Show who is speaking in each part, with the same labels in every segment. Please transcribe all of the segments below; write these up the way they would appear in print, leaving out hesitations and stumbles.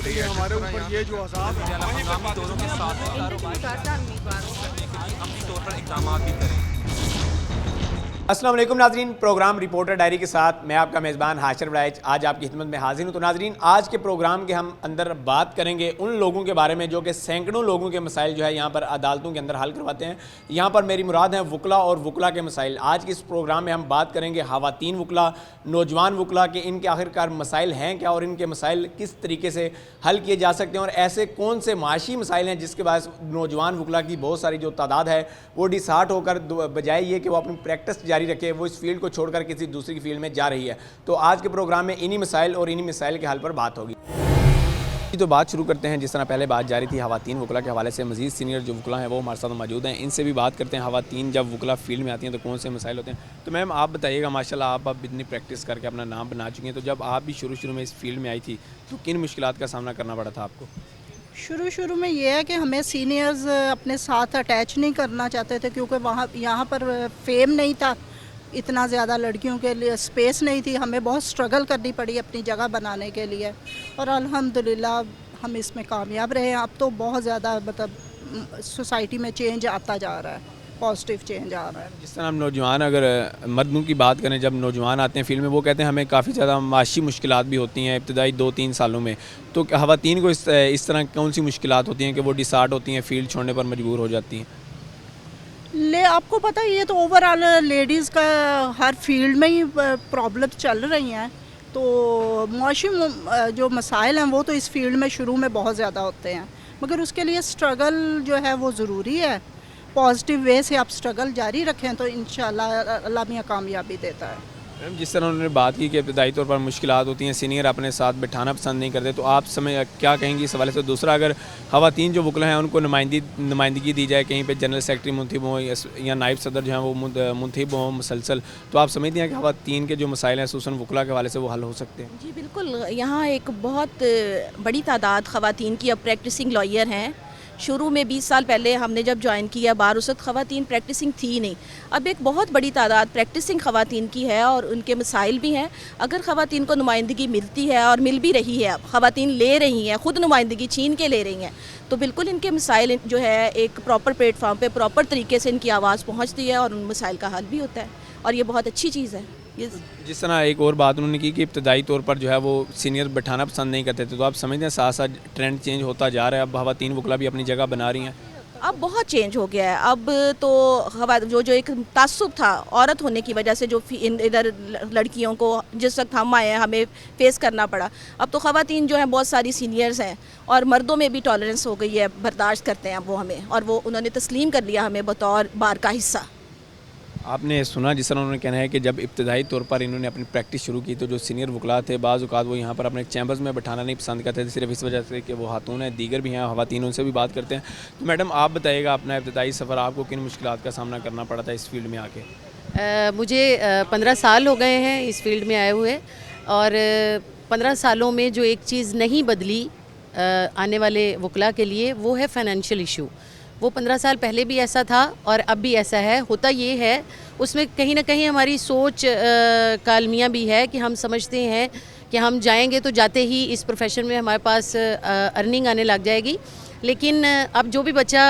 Speaker 1: रही है हमारे ऊपर ये जो अज़ाब है
Speaker 2: हंगामी दौरों के साथ अमली तौर पर इक़दाम भी करें।
Speaker 3: अस्सलाम वालेकुम नाज़रीन, प्रोग्राम रिपोर्टर डायरी के साथ मैं आपका मेज़बान हाशिर वड़ाइच आज आपकी खिदमत में हाजिर हूँ। तो नाज़रीन, आज के प्रोग्राम के हम अंदर बात करेंगे उन लोगों के बारे में जो कि सैकड़ों लोगों के मसाइल जो है यहाँ पर अदालतों के अंदर हल करवाते हैं। यहाँ पर मेरी मुराद है वकला और वकला के मसाइल। आज के इस प्रोग्राम में हम बात करेंगे ख़वातीन वकला, नौजवान वकला के इनके आखिरकार मसाइल हैं क्या और इनके मसाइल किस तरीके से हल किए जा सकते हैं और ऐसे कौन से माशी मसाइल हैं जिसके बाद नौजवान वकला की बहुत सारी जो तादाद है वो डिसार्ट होकर बजाय ये कि वो अपनी प्रैक्टिस जारी रखे वो इस फील्ड को छोड़कर किसी दूसरी फील्ड में जा रही है। तो आज के प्रोग्राम में इन्हीं मसाइल और इन्हीं मसाइल के हल पर बात होगी। तो बात शुरू करते हैं। जिस तरह पहले बात जारी थी ख़वातीन वकला के हवाले से, मज़ीद सीनियर जो वकला हैं वो हमारे साथ मौजूद हैं, इनसे भी बात करते हैं। ख़वातीन जब वकला फील्ड में आती हैं तो कौन से मसाइल होते हैं। तो मैम आप बताइएगा, माशाल्लाह आप अब इतनी प्रैक्टिस करके अपना नाम बना चुकी हैं, तो जब आप भी शुरू में इस फील्ड में आई थी तो किन मुश्किलात का सामना करना पड़ा था आपको?
Speaker 4: शुरू में ये है कि हमें सीनियर्स अपने साथ अटैच नहीं करना चाहते थे क्योंकि वहाँ यहाँ पर फेम नहीं था, इतना ज़्यादा लड़कियों के लिए स्पेस नहीं थी। हमें बहुत स्ट्रगल करनी पड़ी अपनी जगह बनाने के लिए और अल्हम्दुलिल्लाह हम इसमें कामयाब रहे हैं। अब तो बहुत ज़्यादा मतलब सोसाइटी में चेंज आता जा रहा है, पॉजिटिव चेंज आ रहा है।
Speaker 3: जिस तरह हम नौजवान अगर मर्दों की बात करें, जब नौजवान आते हैं फील्ड में वो कहते हैं हमें काफ़ी ज़्यादा माशी मुश्किलात भी होती हैं इब्तदाई 2-3 सालों में, तो ख़वातीन को इस तरह कौन सी मुश्किलात होती हैं कि वो डिसार्ट होती हैं, फील्ड छोड़ने पर मजबूर हो जाती हैं?
Speaker 4: आपको पता है ये तो ओवरऑल लेडीज़ का हर फील्ड में ही प्रॉब्लम चल रही हैं। तो मुआशी जो मसाइल हैं वो तो इस फील्ड में शुरू में बहुत ज़्यादा होते हैं, मगर उसके लिए स्ट्रगल जो है वो ज़रूरी है। पॉजिटिव वे से आप स्ट्रगल जारी रखें तो इंशाल्लाह अल्लाह मियां कामयाबी देता है।
Speaker 3: मैम जिस तरह उन्होंने बात की कि इब्तदाई तौर पर मुश्किलात होती हैं, सीनियर अपने साथ बिठाना पसंद नहीं करते, तो आप समय क्या कहेंगी इस हवाले से? दूसरा, अगर ख़वातीन जो वकला हैं उनको नुमाइंदगी दी जाए, कहीं पे जनरल सेक्रेटरी मुंतखब हों या नायब सदर जो हैं वो मुंतखब हों मुसलसल, तो आप समझती हैं कि ख़वातीन के जो मसाइल हैं खुसूसन वकला के हवाले से वो हल हो सकते हैं?
Speaker 5: जी बिल्कुल, यहाँ एक बहुत बड़ी तादाद ख़वातीन की अब प्रैक्टिसिंग लॉयर हैं। शुरू में 20 साल पहले हमने जब ज्वाइन किया बार, उस वक्त ख़वातीन प्रैक्टिसिंग थी नहीं। अब एक बहुत बड़ी तादाद प्रैक्टिसिंग ख़वातीन की है और उनके मसाइल भी हैं। अगर ख़वातीन को नुमाइंदगी मिलती है और मिल भी रही है, अब ख़वातीन ले रही हैं, ख़ुद नुमाइंदगी छीन के ले रही हैं, तो बिल्कुल इनके मसाइल जो है एक प्रॉपर प्लेटफॉर्म पे प्रॉपर तरीके से इनकी आवाज़ पहुँचती है और उन मसाइल का हल भी होता है और ये बहुत अच्छी चीज़ है।
Speaker 3: जिस तरह एक और बात उन्होंने की कि इब्तदाई तौर पर जो है वो सीनियर बैठाना पसंद नहीं करते थे, तो आप समझते हैं साथ साथ ट्रेंड चेंज होता जा रहा है, अब ख़वातीन वकला भी अपनी जगह बना रही हैं?
Speaker 5: अब बहुत चेंज हो गया है। अब तो जो एक तासुब था औरत होने की वजह से जो इधर लड़कियों को जिस वक्त हम आए हैं हमें फेस करना पड़ा, अब तो ख़वातीन जो हैं बहुत सारी सीनियर्स हैं और मर्दों में भी टॉलरेंस हो गई है, बर्दाश्त करते हैं वो हमें और वो उन्होंने तस्लीम कर लिया हमें बतौर बार का हिस्सा।
Speaker 3: आपने सुना जिस तरह उन्होंने कहना है कि जब इब्तदाई तौर पर इन्होंने अपनी प्रैक्टिस शुरू की तो जो सीनियर वकला थे बाज़ औक़ात वो यहाँ पर अपने चैम्बर्स में बैठाना नहीं पसंद करते थे, सिर्फ इस वजह से कि वो खातून हैं, दीगर भी हैं ख़वातीन, उनसे भी बात करते हैं। तो मैडम आप बताइएगा अपना इब्तदाई सफ़र आपको किन मुश्किलात का सामना करना पड़ा था इस फील्ड में आके?
Speaker 6: मुझे 15 साल हो गए हैं इस फील्ड में आए हुए और 15 सालों में जो एक चीज़ नहीं बदली आने वाले वकला के लिए वो है फ़ाइनेंशियल इशू। वो 15 साल पहले भी ऐसा था और अब भी ऐसा है। होता ये है उसमें कहीं ना कहीं हमारी सोच का अलमिया भी है कि हम समझते हैं कि हम जाएंगे तो जाते ही इस प्रोफेशन में हमारे पास अर्निंग आने लग जाएगी, लेकिन अब जो भी बच्चा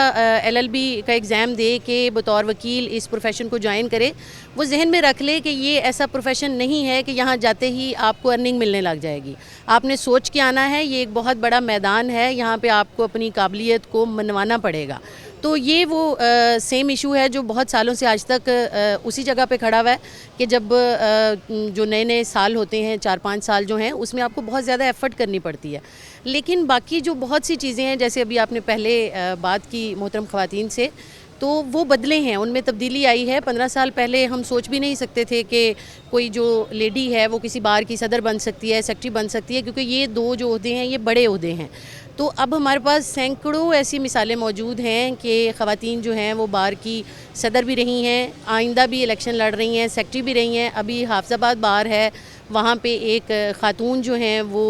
Speaker 6: LLB का एग्ज़ाम दे के बतौर वकील इस प्रोफेशन को ज्वाइन करे, वो जहन में रख ले कि ये ऐसा प्रोफेशन नहीं है कि यहाँ जाते ही आपको अर्निंग मिलने लग जाएगी। आपने सोच के आना है, ये एक बहुत बड़ा मैदान है, यहाँ पे आपको अपनी काबिलियत को मनवाना पड़ेगा। तो ये वो सेम इशू है जो बहुत सालों से आज तक उसी जगह पे खड़ा हुआ है कि जब जो नए नए साल होते हैं 4-5 साल जो हैं उसमें आपको बहुत ज़्यादा एफ़र्ट करनी पड़ती है, लेकिन बाकी जो बहुत सी चीज़ें हैं जैसे अभी आपने पहले बात की मोहतरम ख़वातीन से, तो वो बदले हैं, उनमें तब्दीली आई है। 15 साल पहले हम सोच भी नहीं सकते थे कि कोई जो लेडी है वो किसी बार की सदर बन सकती है, सेक्रेटरी बन सकती है, क्योंकि ये दो जो ओहदे हैं ये बड़े ओहदे हैं। तो अब हमारे पास सैकड़ों ऐसी मिसालें मौजूद हैं कि ख़वातीन जो हैं वो बार की सदर भी रही हैं, आइंदा भी इलेक्शन लड़ रही हैं, सेक्रेटरी भी रही हैं। अभी हाफिज़ाबाद बार है, वहाँ पे एक ख़ातून जो हैं वो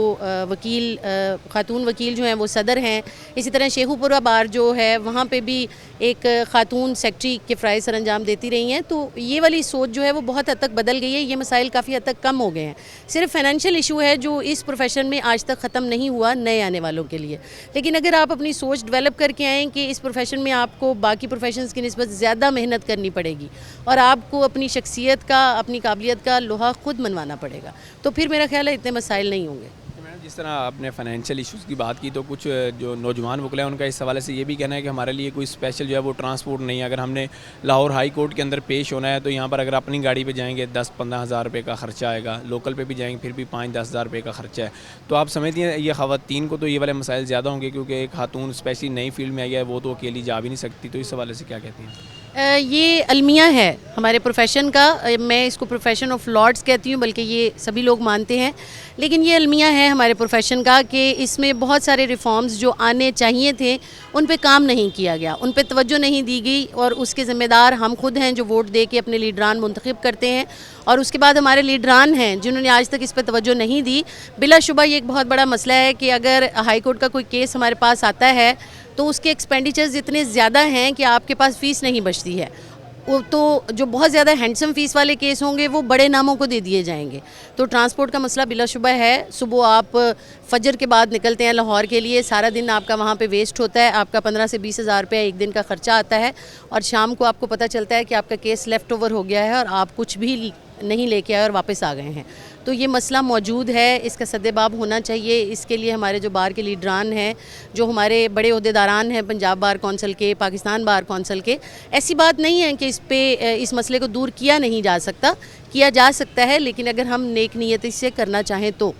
Speaker 6: ख़ातून वकील जो हैं वो सदर हैं। इसी तरह शेखुपुरा बार जो है वहाँ पे भी एक ख़ातून सेक्रेटरी के फ़राइज़ सर अंजाम देती रही हैं। तो ये वाली सोच जो है वो बहुत हद तक बदल गई है, ये मसाइल काफ़ी हद तक कम हो गए हैं। सिर्फ फाइनेंशियल इशू है जो इस प्रोफेशन में आज तक ख़त्म नहीं हुआ नए आने वालों के लिए। लेकिन अगर आप अपनी सोच डेवलप करके आएँ कि इस प्रोफेशन में आपको बाकी प्रोफेशंस की निस्बत ज़्यादा मेहनत करनी पड़ेगी और आपको अपनी शख्सियत का, अपनी काबिलियत का लोहा खुद मनवाना पड़ेगा, तो फिर मेरा ख्याल है इतने मसाइल नहीं होंगे।
Speaker 3: जिस तरह आपने फाइनेंशियल इश्यूज़ की बात की, तो कुछ जो नौजवान वकील हैं उनका इस हवाले से ये भी कहना है कि हमारे लिए कोई स्पेशल जो है वो ट्रांसपोर्ट नहीं है। अगर हमने लाहौर हाई कोर्ट के अंदर पेश होना है तो यहाँ पर अगर अपनी गाड़ी पे जाएंगे 10-15 हज़ार रुपये का ख़र्चा आएगा, लोकल पे भी जाएंगे फिर भी 5-10 हज़ार रुपये का ख़र्चा है। तो आप समझती हैं ये ख़वातीन को तो ये वाले मसाइल ज़्यादा होंगे, क्योंकि एक खातून स्पेशली नई फील्ड में आई है, वो तो अकेली जा भी नहीं सकती। तो इस हवाले से क्या कहती हैं?
Speaker 6: ये अलमिया है हमारे प्रोफेशन का, मैं इसको प्रोफेशन ऑफ लॉर्ड्स कहती हूँ, बल्कि ये सभी लोग मानते हैं। लेकिन ये अलमिया है हमारे प्रोफेशन का कि इसमें बहुत सारे रिफॉर्म्स जो आने चाहिए थे उन पे काम नहीं किया गया, उन पे तवज्जो नहीं दी गई, और उसके ज़िम्मेदार हम खुद हैं जो वोट दे के अपने लीडरान मुंतखब करते हैं। और उसके बाद हमारे लीडरान हैं जिन्होंने आज तक इस पर तवज्जो नहीं दी। बिलाशुबा ये एक बहुत बड़ा मसला है कि अगर हाई कोर्ट का कोई केस हमारे पास आता है तो उसके एक्सपेंडिचर्स इतने ज़्यादा हैं कि आपके पास फ़ीस नहीं बचती है। तो जो बहुत ज़्यादा हैंडसम फ़ीस वाले केस होंगे वो बड़े नामों को दे दिए जाएंगे। तो ट्रांसपोर्ट का मसला बिलाशुबा है। सुबह आप फजर के बाद निकलते हैं लाहौर के लिए, सारा दिन आपका वहाँ पे वेस्ट होता है, आपका 15 से 20 हज़ार रुपये एक दिन का ख़र्चा आता है, और शाम को आपको पता चलता है कि आपका केस लेफ़्ट ओवर हो गया है और आप कुछ भी नहीं लेके आए और वापस आ गए हैं। तो ये मसला मौजूद है, इसका सद्देबाब होना चाहिए। इसके लिए हमारे जो बार के लीडरान हैं, जो हमारे बड़े ओहदेदारान हैं पंजाब बार कौंसिल के, पाकिस्तान बार कौंसिल के, ऐसी बात नहीं है कि इस मसले को दूर किया नहीं जा सकता, किया जा सकता है, लेकिन अगर हम नेक नीयत से करना चाहें तो।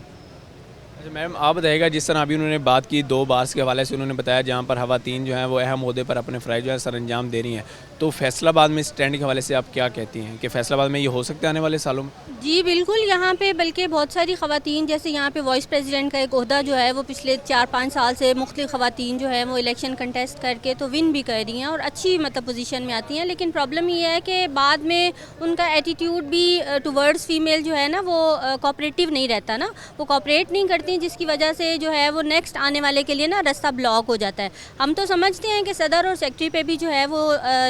Speaker 3: अच्छा मैम, आप बताइएगा, जिस तरह अभी उन्होंने बात की 2 बार्स के हवाले से, उन्होंने बताया जहाँ पर ख़वातीन जो हैं वो अहम ओहदे पर अपने फ़राइज़ जो है सर अंजाम दे रही हैं, तो फैसलाबाद में स्टैंड के हवाले से आप क्या कहती हैं कि फैसलाबाद में ये हो सकता है आने वाले सालों में?
Speaker 7: जी बिल्कुल, यहाँ पे बल्कि बहुत सारी ख़वातीन, जैसे यहाँ पे वाइस प्रेसिडेंट का एक ओहदा जो है वो पिछले 4-5 साल से मुख्तलिफ ख़वातीन जो है वो इलेक्शन कंटेस्ट करके तो विन भी कर रही हैं और अच्छी मतलब पोजीशन में आती हैं। लेकिन प्रॉब्लम ये है कि बाद में उनका एटीट्यूड भी टुवर्ड्स फीमेल जो है ना वो कोऑपरेटिव नहीं रहता ना, वो कोऑपरेट नहीं करती, जिसकी वजह से जो है वो नेक्स्ट आने वाले के लिए ना रास्ता ब्लॉक हो जाता है। हम तो समझते हैं कि सदर और सेक्रेटरी पे भी जो है वो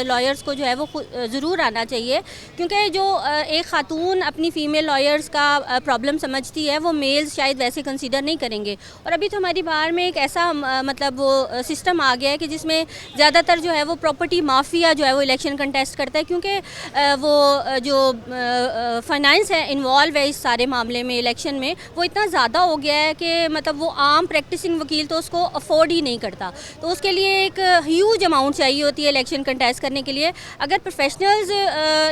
Speaker 7: लॉयर्स को जो है वो ज़रूर आना चाहिए, क्योंकि जो एक खातून अपनी फीमेल लॉयर्स का प्रॉब्लम समझती है वो मेल्स शायद वैसे कंसीडर नहीं करेंगे। और अभी तो हमारी बार में एक ऐसा मतलब वो सिस्टम आ गया है कि जिसमें ज़्यादातर जो है वो प्रॉपर्टी माफिया जो है वो इलेक्शन कंटेस्ट करता है, क्योंकि वो जो फाइनेंस है इन्वॉल्व है इस सारे मामले में, इलेक्शन में, वो इतना ज़्यादा हो गया है कि मतलब वो आम प्रैक्टिसिंग वकील तो उसको अफोर्ड ही नहीं करता। तो उसके लिए एक ह्यूज अमाउंट चाहिए होती है इलेक्शन कंटेस्ट करने के लिए। अगर प्रोफेशनल्स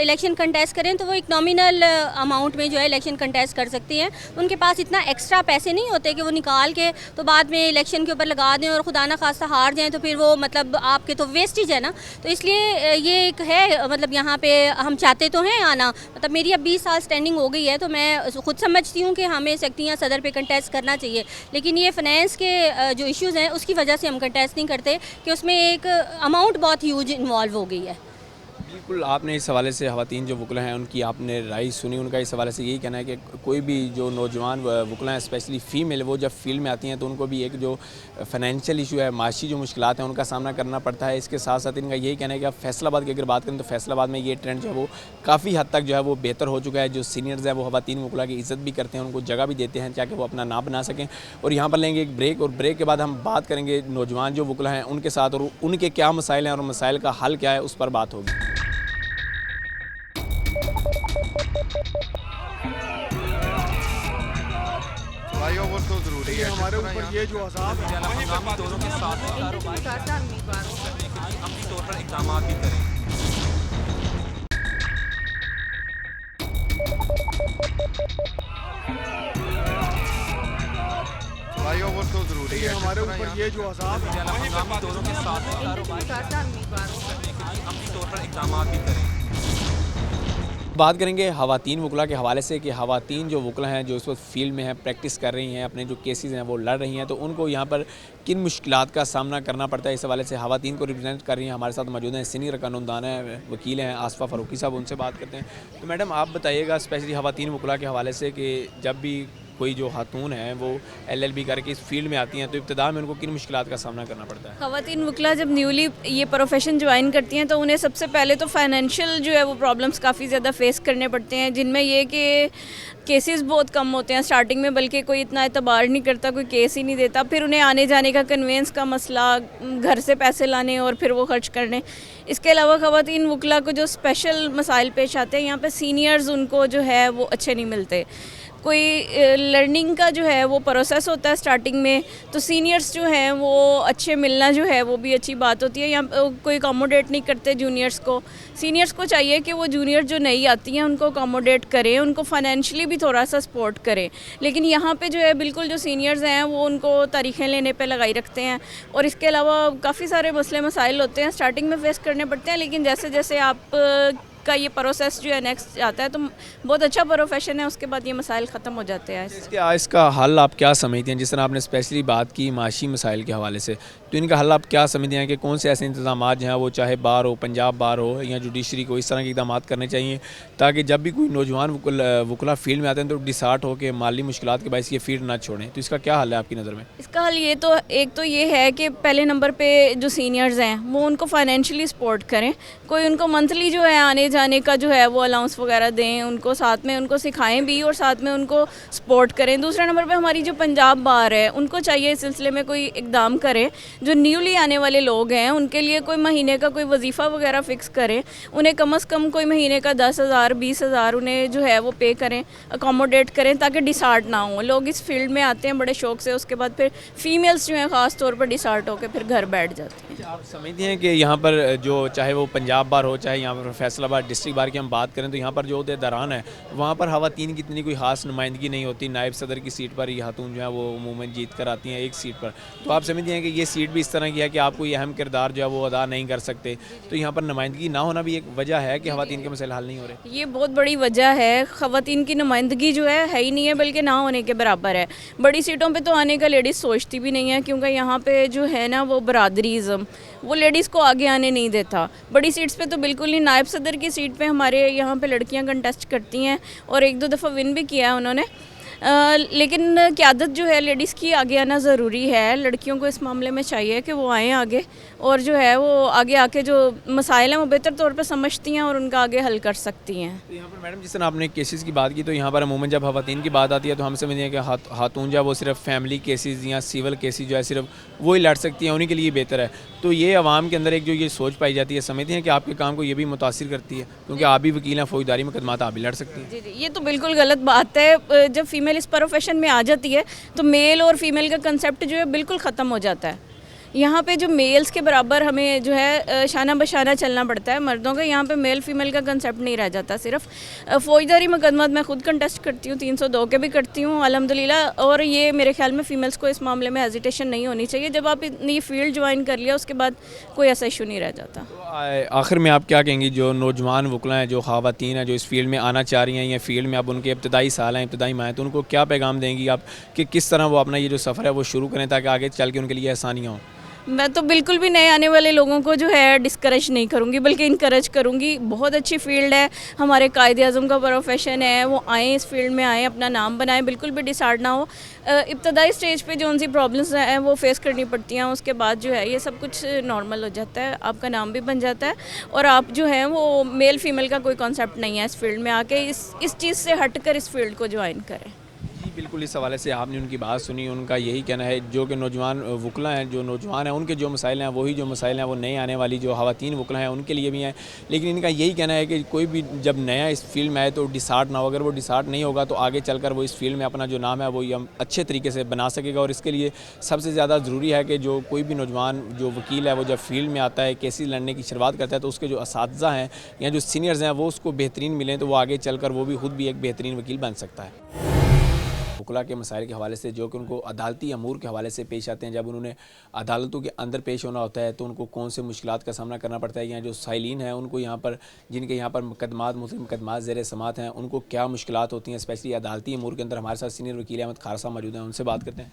Speaker 7: इलेक्शन कंटेस्ट करें तो वो एक नॉमिनल अमाउंट में जो है इलेक्शन कंटेस्ट कर सकती हैं। उनके पास इतना एक्स्ट्रा पैसे नहीं होते कि वो निकाल के तो बाद में इलेक्शन के ऊपर लगा दें और खुदा ना खास्ता हार जाएं तो फिर वो मतलब आपके तो वेस्टेज है ना। तो इसलिए ये एक है, मतलब यहाँ पे हम चाहते तो हैं आना, मतलब मेरी अब 20 साल स्टैंडिंग हो गई है तो मैं खुद समझती हूँ कि हमें सेक्रेटरी सदर पे कंटेस्ट करना चाहिए। लेकिन ये फाइनेंस के जो इश्यूज़ हैं उसकी वजह से हम कंटेस्ट नहीं करते कि उसमें एक अमाउंट बहुत ह्यूज इन्वॉल्व हो गई है।
Speaker 3: बिल्कुल, आपने इस हवाले से ख़वातीन जो वकला हैं उनकी आपने राय सुनी, उनका इस हवाले से यही कहना है कि कोई भी जो नौजवान वकला हैं स्पेशली फ़ीमेल, वो जब फील्ड में आती हैं तो उनको भी एक जो फाइनेंशियल इशू है, माशी जो मुश्किलात हैं उनका सामना करना पड़ता है। इसके साथ साथ इनका यही कहना है कि आप फैसलाबाद की अगर बात करें तो फैसलाबाद में ये ट्रेंड जो है वो काफ़ी हद तक जो है वो बेहतर हो चुका है। जो सीनियर्स हैं वो ख़वातीन वकला की इज़्ज़त भी करते हैं, उनको जगह भी देते हैं ताकि वो अपना नाम बना सकें। और यहाँ पर लेंगे एक ब्रेक, और ब्रेक के बाद हम बात करेंगे नौजवान जो वकला हैं उनके साथ, और उनके क्या मसाइल हैं और मसाइल का हल क्या है, उस पर बात होगी।
Speaker 1: फ्लाईओवर तो जरूरी है, हमारे ऊपर ये जो अज़ाब है
Speaker 2: हम दोनों के साथ अपने तौर पर इक़दाम भी करें।
Speaker 1: फ्लाईओवर तो जरूरी है, हमारे ऊपर ये जो अज़ाब है
Speaker 2: हम दोनों के साथ अपने तौर पर इक़दाम भी करें।
Speaker 3: बात करेंगे ख़वातीन वकला के हवाले से कि ख़वातीन जो वकला हैं जो इस वक्त फील्ड में हैं, प्रैक्टिस कर रही हैं, अपने जो केसेस हैं वो लड़ रही हैं, तो उनको यहाँ पर किन मुश्किलात का सामना करना पड़ता है, इस हवाले से ख़वातीन को रिप्रेजेंट कर रही हैं। हमारे साथ मौजूद हैं सीनियर कानूनदान हैं, वकील हैं आसफ़ा फ़ारूकी साहब, उनसे बात करते हैं। तो मैडम आप बताइएगा स्पेशली ख़वातीन वकला के हवाले से कि जब भी कोई जो खातून है वो LLB करके इस फील्ड में आती हैं तो इब्तिदा में उनको किन मुश्किलात का सामना करना पड़ता है?
Speaker 8: ख़वातीन वकला जब न्यूली ये प्रोफेशन ज्वाइन करती हैं तो उन्हें सबसे पहले तो फाइनेंशियल जो है वो प्रॉब्लम्स काफ़ी ज़्यादा फेस करने पड़ते हैं, जिनमें ये कि केसेस बहुत कम होते हैं स्टार्टिंग में, बल्कि कोई इतना एतबार नहीं करता, कोई केस ही नहीं देता। फिर उन्हें आने जाने का कन्वेंस का मसला, घर से पैसे लाने और फिर वो खर्च करने। इसके अलावा ख़वातीन वकला को जो स्पेशल मसाइल पेश आते हैं, यहाँ पे सीनियर्स उनको जो है वो अच्छे नहीं मिलते। कोई लर्निंग का जो है वो प्रोसेस होता है स्टार्टिंग में, तो सीनियर्स जो हैं वो अच्छे मिलना जो है वो भी अच्छी बात होती है। यहाँ कोई अकोमोडेट नहीं करते जूनियर्स को। सीनियर्स को चाहिए कि वो जूनियर जो नई आती हैं उनको अकोमोडेट करें, उनको फाइनेंशियली भी थोड़ा सा सपोर्ट करें। लेकिन यहाँ पे जो है बिल्कुल जो सीनियर्स हैं वो उनको तारीखें लेने पे लगाई रखते हैं। और इसके अलावा काफ़ी सारे मसले मसाइल होते हैं स्टार्टिंग में फेस करने पड़ते हैं, लेकिन जैसे जैसे आप का ये प्रोसेस जो है नेक्स्ट आता है तो बहुत अच्छा प्रोफेशन है, उसके बाद ये मसाइल ख़त्म हो जाते हैं।
Speaker 3: इसका हल आप क्या समझते हैं? जिस तरह आपने स्पेशली बात की माशी मसाइल के हवाले से, तो इनका हल आप क्या समझते हैं कि कौन से ऐसे इंतजाम जो हैं वो चाहे बार हो, पंजाब बार हो या जुडिशरी को, इस तरह के इकदाम करने चाहिए ताकि जब भी कोई नौजवान वकला फील्ड में आते हैं तो डिसार्ट हो के माली मुश्किलात के बायस ये फील्ड ना छोड़ें? तो इसका क्या हल है आपकी नज़र में?
Speaker 8: इसका हल ये तो एक तो ये है कि पहले नंबर पे जो सीनियर्स हैं वो उनको फाइनेंशियली सपोर्ट करें, कोई उनको मंथली जो है आने जाने का जो है वो अलाउंस वगैरह दें, उनको साथ में उनको सिखाएं भी और साथ में उनको सपोर्ट करें। दूसरे नंबर पे हमारी जो पंजाब बार है उनको चाहिए इस सिलसिले में कोई इकदाम करें, जो न्यूली आने वाले लोग हैं उनके लिए कोई महीने का कोई वजीफ़ा वगैरह फ़िक्स करें, उन्हें कम से कम कोई महीने का 10,000 20,000 उन्हें जो है वो पे करें, अकोमोडेट करें ताकि डिसार्ट ना हो। लोग इस फील्ड में आते हैं बड़े शौक से, उसके बाद फिर फीमेल्स जो हैं ख़ास तौर पर डिसार्ट होकर फिर घर बैठ जाती हैं।
Speaker 3: आप समझते हैं कि यहाँ पर जो चाहे वो पंजाब बार हो चाहे यहाँ पर फैसलाबाद डिस्ट्रिक्ट बार की हम बात करें तो यहाँ पर जो अहदेदारान है वहाँ पर ख़वातीन की इतनी कोई ख़ास नुमाइंदगी नहीं होती। नायब सदर की सीट पर ये खातून जो है वो अमूमन जीत कर आती हैं एक सीट पर। तो आप समझते हैं कि ये सीट भी इस तरह की है कि आप कोई अहम किरदार जो है वो अदा नहीं कर सकते, तो यहाँ पर नुमाइंदगी ना होना भी एक वजह है कि ख़वातीन के मसले हल नहीं हो रहे?
Speaker 8: ये बहुत बड़ी वजह है। ख़वातीन की नुमाइंदगी जो है ही नहीं है, बल्कि ना होने के बराबर है। बड़ी सीटों पे तो आने का लेडीज़ सोचती भी नहीं है, क्योंकि यहाँ पे जो है ना वो बरादरीज़म वो लेडीज़ को आगे आने नहीं देता। बड़ी सीट्स पे तो बिल्कुल नहीं। नायब सदर की सीट पे हमारे यहाँ पे लड़कियाँ कंटेस्ट करती हैं और 1-2 दफ़ा विन भी किया है उन्होंने, लेकिन क़यादत जो है लेडीज़ की आगे आना ज़रूरी है। लड़कियों को इस मामले में चाहिए कि वो आएँ आगे और जो है वो आगे आके जो मसाइल हैं वो बेहतर तौर पे समझती हैं और उनका आगे हल कर सकती हैं।
Speaker 3: तो यहाँ पर मैडम जिस तरह आपने केसेस की बात की, तो यहाँ पर अमूमन जब ख़वातीन की बात आती है तो हम समझते हैं कि खातून जो है वो सिर्फ फैमिली केसेस या सिविल केसेस जो है सिर्फ वो ही लड़ सकती हैं, उन्हीं के लिए बेहतर है। तो ये आवाम के अंदर एक जो ये सोच पाई जाती है, समझते हैं कि आपके काम को ये भी मुतासिर करती है क्योंकि आप भी वकील हैं, फ़ौजदारी मुकदमात आप भी लड़ सकती हैं?
Speaker 8: जी जी, ये तो बिल्कुल गलत बात है। जब फीमेल इस प्रोफेशन में आ जाती है तो मेल और फीमेल का कंसेप्ट जो है बिल्कुल ख़त्म हो जाता है। यहाँ पे जो मेल्स के बराबर हमें जो है शाना बशाना चलना पड़ता है मर्दों का। यहाँ पे मेल फीमेल का कंसेप्ट नहीं रह जाता। सिर्फ फ़ौजदारी मुकदमा मैं खुद कंटेस्ट करती हूँ, 302 के भी करती हूँ अल्हम्दुलिल्लाह, और ये मेरे ख्याल में फ़ीमेल्स को इस मामले में हेजिटेशन नहीं होनी चाहिए। जब आप ये फील्ड ज्वाइन कर लिया उसके बाद कोई ऐसा इशू नहीं रह जाता।
Speaker 3: तो आखिर में आप क्या कहेंगी जो नौजवान वकला हैं, जो ख़वातीन हैं, जो इस फील्ड में आना चाह रही हैं या फील्ड में अब उनके इब्तदाई साल हैं, इब्तदाई माह हैं, तो उनको क्या पैगाम देंगी आप कि किस तरह वो अपना ये जो सफ़र है वो शुरू करें ताकि आगे चल के उनके लिए आसानियाँ हों?
Speaker 8: मैं तो बिल्कुल भी नए आने वाले लोगों को जो है डिस्करेज नहीं करूँगी, बल्कि इनकरेज करूँगी। बहुत अच्छी फील्ड है, हमारे कायदे-आज़म का प्रोफेशन है, वो आएँ इस फील्ड में आएँ, अपना नाम बनाएं, बिल्कुल भी डिसार्ड ना हो। इब्तदाई स्टेज पे जो उनसी प्रॉब्लम्स हैं वो फेस करनी पड़ती हैं, उसके बाद जो है ये सब कुछ नॉर्मल हो जाता है, आपका नाम भी बन जाता है और आप जो है वो मेल फीमेल का कोई कॉन्सेप्ट नहीं है। इस फील्ड में आके इस चीज़ से हट कर इस फील्ड को ज्वाइन करें।
Speaker 3: बिल्कुल इस हवाले से आपने उनकी बात सुनी। उनका यही कहना है जो कि नौजवान वकला हैं, जो नौजवान हैं, उनके जो मसाइल हैं वही जो मसाइल हैं वो नए आने वाली जो ख़वातीन वकला हैं उनके लिए भी हैं। लेकिन इनका यही कहना है कि कोई भी जब नया इस फील्ड में आए तो डिसार्ट ना हो। अगर वो डिसार्ट नहीं होगा तो आगे चलकर वो इस फील्ड में अपना जो नाम है वो अच्छे तरीके से बना सकेगा। और इसके लिए सबसे ज़्यादा ज़रूरी है कि जो कोई भी नौजवान जो वकील है वो जब फील्ड में आता है, केसेस लड़ने की शुरुआत करता है, तो उसके जो असातिज़ा हैं या जो सीनियर्स हैं वो उसको बेहतरीन मिलें तो वो आगे चलकर वो भी खुद भी एक बेहतरीन वकील बन सकता है। वकला के मसाइल के हवाले से जो कि उनको अदालती अमूर के हवाले से पेश आते हैं, जब उन्होंने अदालतों के अंदर पेश होना होता है तो उनको कौन से मुश्किलात का सामना करना पड़ता है, या जो साइलिन हैं उनको यहाँ पर जिनके यहाँ पर मुकदमात मुस्लिम मुकदमात ज़ेर समात हैं उनको क्या मुश्किलात होती हैं, स्पेशली अदालती अमूर के अंदर। हमारे साथ सीनियर वकील अहमद खार साहब मौजूद हैं, उनसे बात करते हैं।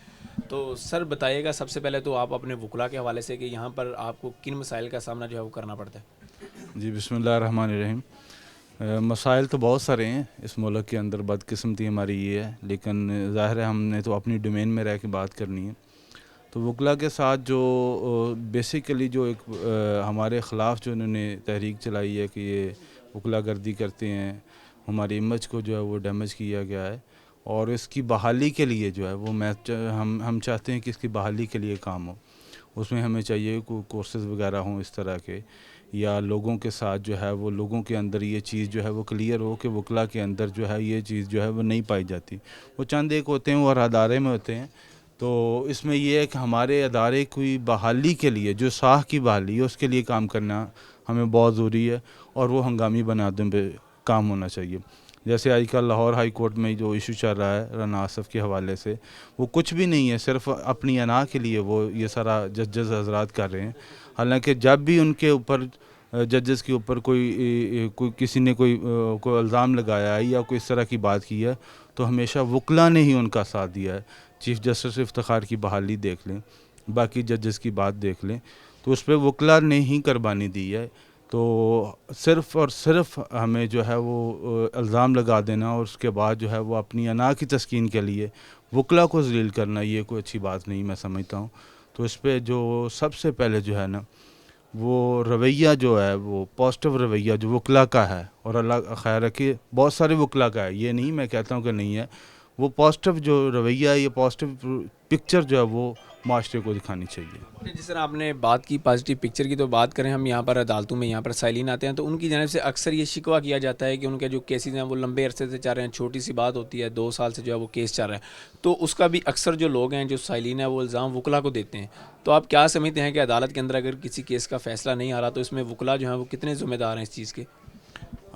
Speaker 3: तो सर बताइएगा सबसे पहले तो आप अपने वकला के हवाले से कि यहाँ पर आपको किन मसाइल का सामना जो है वो करना पड़ता है।
Speaker 9: जी बिस्मिल्लाहिर्रहमानिर्रहीम। मसाइल तो बहुत सारे हैं इस मुल्क के अंदर, बदकिस्मती हमारी ये है, लेकिन ज़ाहिर है हमने तो अपनी डोमेन में रह के बात करनी है। तो वकला के साथ जो बेसिकली जो एक हमारे ख़िलाफ़ जो उन्होंने तहरीक चलाई है कि ये वकला गर्दी करते हैं, हमारी इमेज को जो है वो डैमेज किया गया है, और इसकी बहाली के लिए जो है वो हम चाहते हैं कि इसकी बहाली के लिए काम हो। उसमें हमें चाहिए कोई कोर्सेज़ वगैरह हों इस तरह के, या लोगों के साथ जो है वो लोगों के अंदर ये चीज़ जो है वो क्लियर हो कि वकला के अंदर जो है ये चीज़ जो है वो नहीं पाई जाती। वो चंद एक होते हैं और अदारे में होते हैं। तो इसमें यह है कि हमारे अदारे की बहाली के लिए, जो साख की बहाली है उसके लिए काम करना हमें बहुत ज़रूरी है, और वो हंगामी बनादम पे काम होना चाहिए। जैसे आजकल लाहौर हाई कोर्ट में जो इशू चल रहा है राना आसफ़ के हवाले से, वो कुछ भी नहीं है, सिर्फ अपनी अना के लिए वो ये सारा जजेस हजरात कर रहे हैं। हालांकि जब भी उनके ऊपर जजेस के ऊपर कोई किसी ने कोई इल्ज़ाम लगाया है या कोई इस तरह की बात की है, तो हमेशा वकला ने ही उनका साथ दिया है। चीफ़ जस्टिस इफ्तिखार की बहाली देख लें, बाकी जजेस की बात देख लें, तो उस पर वकला ने ही कुर्बानी दी है। तो सिर्फ़ और सिर्फ हमें जो है वो इल्ज़ाम लगा देना और उसके बाद जो है वो अपनी अना की तस्कीन के लिए वकला को ज़लील करना, ये कोई अच्छी बात नहीं मैं समझता हूँ। तो इस पर जो सबसे पहले जो है ना वो रवैया जो है वो पॉजिटिव रवैया जो वकला का है, और अल्लाह खैर रखे बहुत सारे वकला का है, ये नहीं मैं कहता हूँ कि नहीं है, वो पॉजिटिव जो रवैया है, ये पॉजिटिव पिक्चर जो है वो माशरे को दिखानी चाहिए।
Speaker 3: जिस तरह आपने बात की पॉजिटिव पिक्चर की, तो बात करें हम यहाँ पर अदालतों में, यहाँ पर साइलिन आते हैं तो उनकी जानिब से अक्सर ये शिकवा किया जाता है कि उनके जो केसेस हैं वो लंबे अरसे से चल रहे हैं। छोटी सी बात होती है 2 साल से जो है वो केस चल रहा है, तो उसका भी अक्सर जो लोग हैं जो साइलिन है वो इल्ज़ाम वकला को देते हैं। तो आप क्या समझते हैं कि अदालत के अंदर अगर किसी केस का फ़ैसला नहीं आ रहा तो इसमें वकला जो है वो कितने ज़िम्मेदार हैं इस चीज़ के?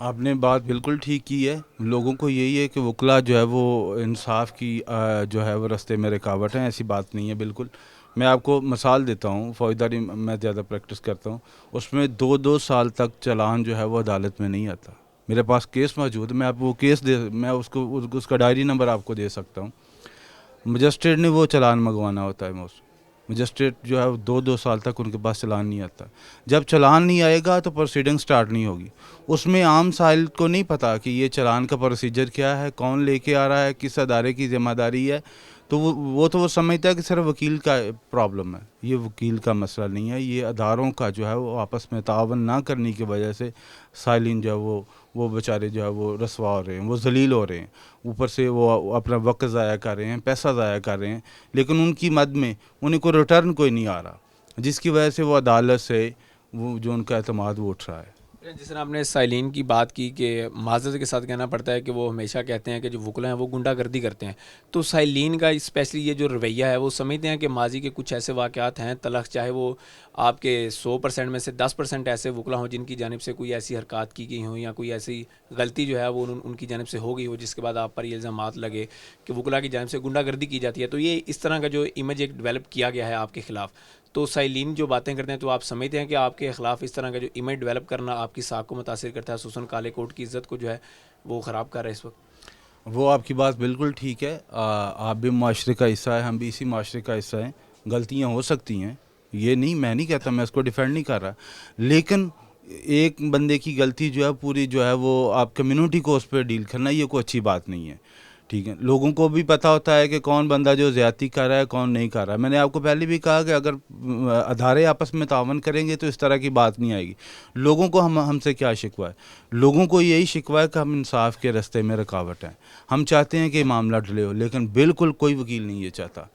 Speaker 9: आपने बात बिल्कुल ठीक की है। लोगों को यही है कि वकला जो है वो इंसाफ की जो है वो रास्ते में रुकावट है, ऐसी बात नहीं है बिल्कुल। मैं आपको मिसाल देता हूँ, फौजदारी मैं ज़्यादा प्रैक्टिस करता हूँ, उसमें 2-2 साल तक चालान जो है वो अदालत में नहीं आता। मेरे पास केस मौजूद है, मैं आपको वो केस मैं उसका डायरी नंबर आपको दे सकता हूँ। मजिस्ट्रेट ने वो चालान मंगवाना होता है, मजिस्ट्रेट जो है 2-2 साल तक उनके पास चालान नहीं आता। जब चालान नहीं आएगा तो प्रोसीडिंग स्टार्ट नहीं होगी। उसमें आम साहिल को नहीं पता कि ये चालान का प्रोसीजर क्या है, कौन लेके आ रहा है, किस अदारे की ज़िम्मेदारी है। तो वो समझता है कि सिर्फ वकील का प्रॉब्लम है। ये वकील का मसला नहीं है, ये अदारों का जो है वो आपस में तावन ना करने की वजह से साइलिन जो है वो बेचारे जो है वो रसवा हो रहे हैं, वो जलील हो रहे हैं। ऊपर से वो अपना वक्त ज़ाया कर रहे हैं, पैसा ज़ाया कर रहे हैं, लेकिन उनकी मद में उन्हें कोई रिटर्न कोई नहीं आ रहा, जिसकी वजह से वो अदालत से वो जो उनका एतमाद वो उठ रहा है।
Speaker 3: जिस तरह आपने साइलिन की बात की कि माज़रत के साथ कहना पड़ता है कि वो हमेशा कहते हैं कि जो वकला हैं वो गुंडागर्दी करते हैं, तो साइलिन का स्पेशली ये जो रवैया है वो समझते हैं कि माजी के कुछ ऐसे वाक़यात हैं तलख, चाहे वो आपके 100% में से 10% ऐसे वकला हों जिनकी जानिब से कोई ऐसी हरकत की गई हों या कोई ऐसी गलती जो है वो उनकी जानिब से हो गई हो जिसके बाद आप पर ये इल्ज़ामात लगे कि वकला की जानिब से गुंडागर्दी की जाती है। तो ये इस तरह का जो इमेज एक डेवलप किया गया है आपके ख़िलाफ़, तो साइलिन जो बातें करते हैं तो आप समझते हैं कि आपके ख़िलाफ़ इस तरह का जो इमेज डेवलप करना आपकी साख को मुतासिर करता है, हुसूसन काले कोट की इज़्ज़त को जो है वो ख़राब कर रहा है इस वक्त?
Speaker 9: वो आपकी बात बिल्कुल ठीक है। आप भी माशरे का हिस्सा है, हम भी इसी माशरे का हिस्सा हैं। गलतियाँ हो सकती हैं, ये नहीं, मैं नहीं कहता, मैं इसको डिफेंड नहीं कर रहा, लेकिन एक बंदे की गलती जो है पूरी जो है वो आप कम्युनिटी को उस पर डील करना, ये कोई अच्छी बात नहीं है। ठीक है, लोगों को भी पता होता है कि कौन बंदा जो ज़्यादती कर रहा है कौन नहीं कर रहा है। मैंने आपको पहले भी कहा कि अगर अदारे आपस में तावन करेंगे तो इस तरह की बात नहीं आएगी। लोगों को हमसे क्या शिकवा है? लोगों को यही शिकवा है कि हम इंसाफ के रास्ते में रुकावट हैं। हम चाहते हैं कि मामला डिले हो, लेकिन बिल्कुल कोई वकील नहीं ये चाहता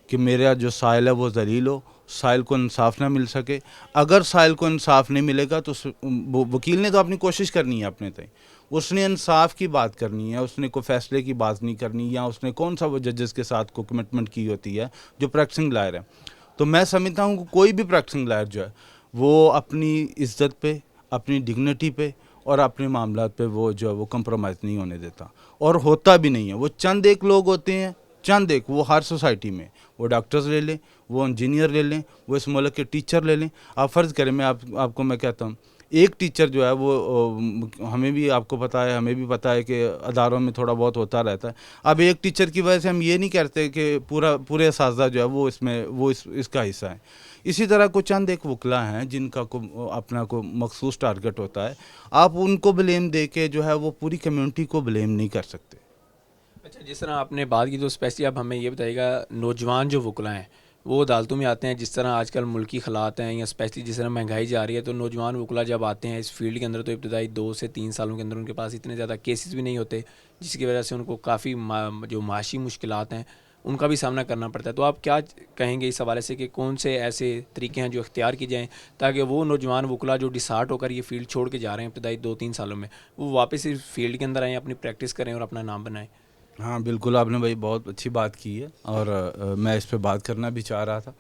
Speaker 9: कि मेरा जो साइल है वो जलील हो, साइल को इंसाफ ना मिल सके। अगर साइल को इंसाफ नहीं मिलेगा तो वकील ने तो अपनी कोशिश करनी है अपने तय, उसने इंसाफ की बात करनी है, उसने कोई फैसले की बात नहीं करनी, या उसने कौन सा वो जजेस के साथ को कमिटमेंट की होती है जो प्रैक्टिसिंग लायर है। तो मैं समझता हूँ कि कोई भी प्रैक्टिसिंग लायर जो है वो अपनी इज्जत पे, अपनी डिग्निटी पे और अपने मामलात पे वो जो है वो कंप्रोमाइज़ नहीं होने देता, और होता भी नहीं है। वो चंद एक लोग होते हैं चंद एक, वो हर सोसाइटी में, वो डॉक्टर्स ले लें, वो इंजीनियर ले लें, वो इस मुल्क के टीचर ले लें। आप फ़र्ज़ करें, मैं आपको मैं कहता हूँ, एक टीचर जो है वो, हमें भी, आपको पता है, हमें भी पता है कि अदारों में थोड़ा बहुत होता रहता है। अब एक टीचर की वजह से हम ये नहीं कहते कि पूरे असातिज़ा जो है वो इसका हिस्सा है। इसी तरह को चंद एक वकला हैं जिनका अपना को मखसूस टारगेट होता है, आप उनको ब्लेम दे के जो है वो पूरी कम्युनिटी को ब्लेम नहीं कर सकते।
Speaker 3: अच्छा, जिस तरह आपने बात की, तो स्पेशली अब हमें ये बताइएगा, नौजवान जो वकला हैं वो अदालतों में आते हैं, जिस तरह आजकल मुल्की हालात हैं, या स्पेशली जिस तरह महंगाई जा रही है, तो नौजवान वकला जब आते हैं इस फील्ड के अंदर, तो इब्तदाई 2 से 3 सालों के अंदर उनके पास इतने ज़्यादा केसेस भी नहीं होते, जिसकी वजह से उनको काफ़ी जो माशी मुश्किलात हैं उनका भी सामना करना पड़ता है। तो आप क्या कहेंगे इस हवाले से कि कौन से ऐसे तरीके हैं जो इख्तियार किए जाएँ ताकि वो नौजवान वकला जो डिसार्ट होकर ये फील्ड छोड़ के जा रहे हैं इब्तदाई 2-3 सालों में, वो वापस इस फील्ड के अंदर आएँ, अपनी प्रैक्टिस करें और अपना नाम बनाएँ?
Speaker 9: हाँ बिल्कुल, आपने भाई बहुत अच्छी बात की है, और मैं इस पे बात करना भी चाह रहा था।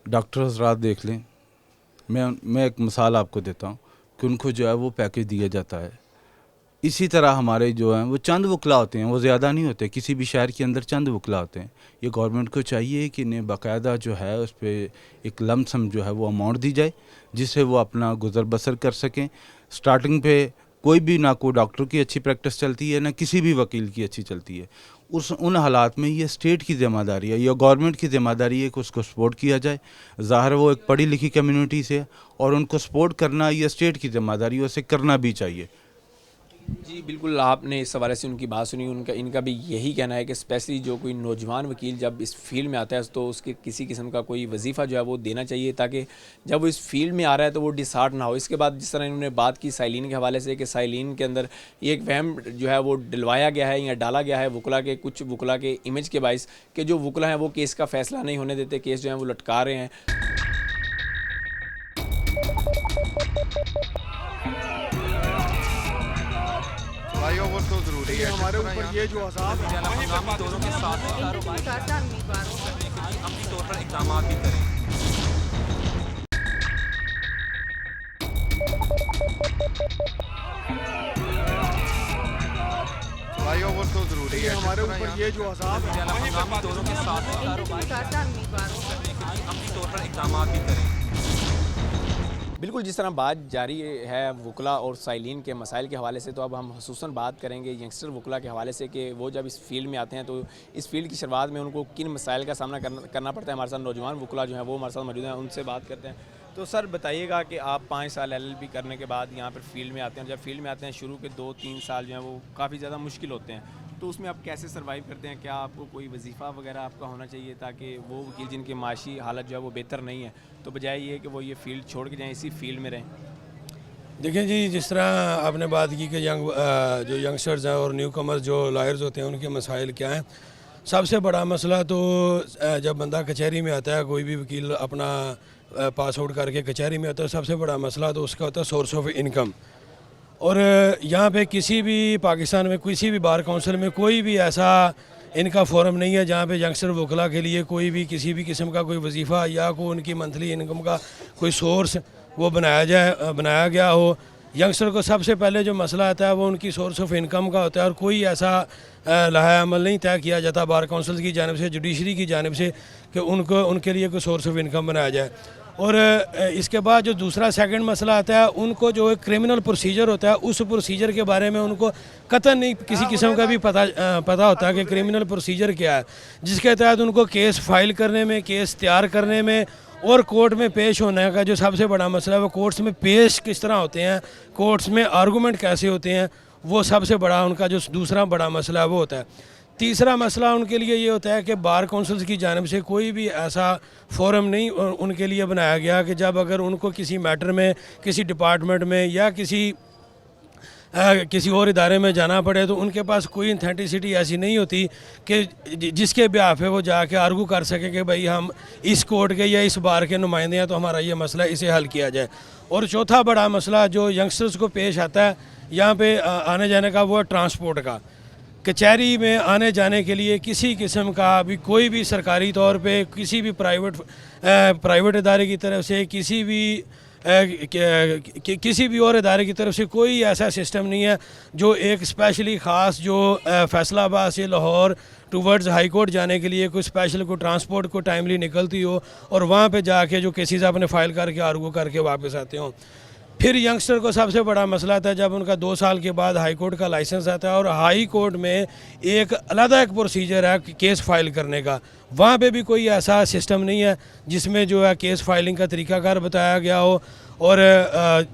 Speaker 9: डॉक्टर हज़रात देख लें, मैं एक मिसाल आपको देता हूँ कि उनको जो है वो पैकेज दिया जाता है। इसी तरह हमारे जो हैं वो चंद वकला होते हैं, वो ज़्यादा नहीं होते, किसी भी शहर के अंदर चंद वकला होते हैं। ये गवर्नमेंट को चाहिए कि इन्हें बाकायदा जो है उस पर एक लमसम जो है वो अमाउंट दी जाए, जिससे वो अपना गुजर बसर कर सकें। स्टार्टिंग पे कोई भी, ना कोई डॉक्टर की अच्छी प्रैक्टिस चलती है, ना किसी भी वकील की अच्छी चलती है। उन हालात में ये स्टेट की ज़िम्मेदारी है, या गवर्नमेंट की ज़िम्मेदारी है कि उसको सपोर्ट किया जाए। ज़ाहिर वो एक पढ़ी लिखी कम्युनिटी से है, और उनको सपोर्ट करना ये स्टेट की ज़िम्मेदारी है, उसे करना भी चाहिए।
Speaker 3: जी बिल्कुल, आपने इस हवाले से उनकी बात सुनी। इनका भी यही कहना है कि स्पेशली जो कोई नौजवान वकील जब इस फील्ड में आता है तो उसके किसी किस्म का कोई वजीफ़ा जो है वो देना चाहिए, ताकि जब वो इस फील्ड में आ रहा है तो वो डिसहार्ट ना हो। इसके बाद जिस तरह इन्होंने बात की साइलिन के हवाले से कि साइलिन के अंदर ये एक वहम जो है वो डलवाया गया है या डाला गया है वकला के, कुछ वकला के इमेज के बाइस, कि जो वकला हैं वो केस का फ़ैसला नहीं होने देते, केस जो है वो लटका रहे हैं।
Speaker 1: फ्लाईओवर तो ज़रूरी है,
Speaker 2: हमारे ऊपर ये जो अज़ाब है, हम दोनों के साथ अपने तौर पर इक़दाम भी करें।
Speaker 1: फ्लाईओवर तो ज़रूरी है,
Speaker 2: हमारे ऊपर ये जो अज़ाब है, हम दोनों के साथ अपने तौर पर इक़दाम भी करें।
Speaker 3: बिल्कुल, जिस तरह बात जारी है वकला और साइलिन के मसाइल के हवाले से, तो अब हम खुसूसन बात करेंगे यंगस्टर वकला के हवाले से कि वो जब इस फील्ड में आते हैं तो इस फील्ड की शुरुआत में उनको किन मसाइल का सामना करना पड़ता है। हमारे साथ नौजवान वकला जो हैं वो हमारे साथ मौजूद हैं, उनसे बात करते हैं। तो सर बताइएगा कि आप 5 साल LLB करने के बाद यहाँ पर फील्ड में आते हैं, जब फील्ड में आते हैं शुरू के 2-3 साल जो हैं वो काफ़ी ज़्यादा मुश्किल होते हैं, तो उसमें आप कैसे सर्वाइव करते हैं? क्या आपको कोई वजीफ़ा वगैरह आपका होना चाहिए ताकि वो वकील जिनकी माशी हालत जो है वो बेहतर नहीं है, तो बजाय ये कि वो ये फील्ड छोड़ के जाएँ, इसी फील्ड में रहें?
Speaker 10: देखिए जी, जिस तरह आपने बात की कि जो यंगस्टर्स हैं और न्यू कमर्स जो लॉयर्स होते हैं उनके मसाइल क्या हैं। सबसे बड़ा मसला तो जब बंदा कचहरी में आता है, कोई भी वकील अपना पास आउट करके कचहरी में आता है, सबसे बड़ा मसला तो उसका होता है सोर्स ऑफ इनकम। और यहाँ पे किसी भी पाकिस्तान में किसी भी बार काउंसिल में कोई भी ऐसा इनका फोरम नहीं है जहाँ पे यंगस्टर वकला के लिए कोई भी किसी भी किस्म का कोई वजीफ़ा या कोई उनकी मंथली इनकम का कोई सोर्स वो बनाया गया हो। यंगस्टर को सबसे पहले जो मसला आता है वो उनकी सोर्स ऑफ इनकम का होता है, और कोई ऐसा लाहा अमल नहीं तय किया जाता बार काउंसिल की जानिब से, जुडिशरी की जानिब से, कि उनके लिए कोई सोर्स ऑफ इनकम बनाया जाए। और इसके बाद जो दूसरा सेकंड मसला आता है, उनको जो एक क्रिमिनल प्रोसीजर होता है उस प्रोसीजर के बारे में उनको कतई नहीं किसी किस्म का भी पता होता है कि क्रिमिनल प्रोसीजर क्या है, जिसके तहत उनको केस फाइल करने में, केस तैयार करने में और कोर्ट में पेश होने का जो सबसे बड़ा मसला है वो कोर्ट्स में पेश किस तरह होते हैं, कोर्ट्स में आर्गूमेंट कैसे होते हैं, वो सबसे बड़ा उनका जो दूसरा बड़ा मसला है वो होता है। तीसरा मसला उनके लिए ये होता है कि बार काउंसिल्स की जानिब से कोई भी ऐसा फोरम नहीं उनके लिए बनाया गया कि जब अगर उनको किसी मैटर में, किसी डिपार्टमेंट में या किसी और इदारे में जाना पड़े तो उनके पास कोई ऑथेंटिसिटी ऐसी नहीं होती कि जिसके ब्याह पे वो जाके आर्गू कर सके कि भाई हम इस कोर्ट के या इस बार के नुमाइंदे हैं तो हमारा ये मसला इसे हल किया जाए। और चौथा बड़ा मसला जो यंगस्टर्स को पेश आता है यहाँ पे आने जाने का, वो है ट्रांसपोर्ट का। कचहरी में आने जाने के लिए किसी किस्म का भी कोई भी सरकारी तौर पे किसी भी प्राइवेट इदारे की तरफ से किसी भी और इदारे की तरफ से कोई ऐसा सिस्टम नहीं है जो एक स्पेशली ख़ास जो फैसलाबाद से लाहौर टूवर्ड्स हाई कोर्ट जाने के लिए कोई स्पेशल कोई ट्रांसपोर्ट को टाइमली निकलती हो और वहाँ पे जाके जो केसेस आपने फ़ाइल करके आर्गू करके वापस आते हो। फिर यंगस्टर को सबसे बड़ा मसला था जब उनका 2 साल के बाद हाई कोर्ट का लाइसेंस आता है और हाई कोर्ट में एक अलग एक प्रोसीजर है केस फाइल करने का, वहाँ पे भी कोई ऐसा सिस्टम नहीं है जिसमें जो है केस फाइलिंग का तरीकाकार बताया गया हो और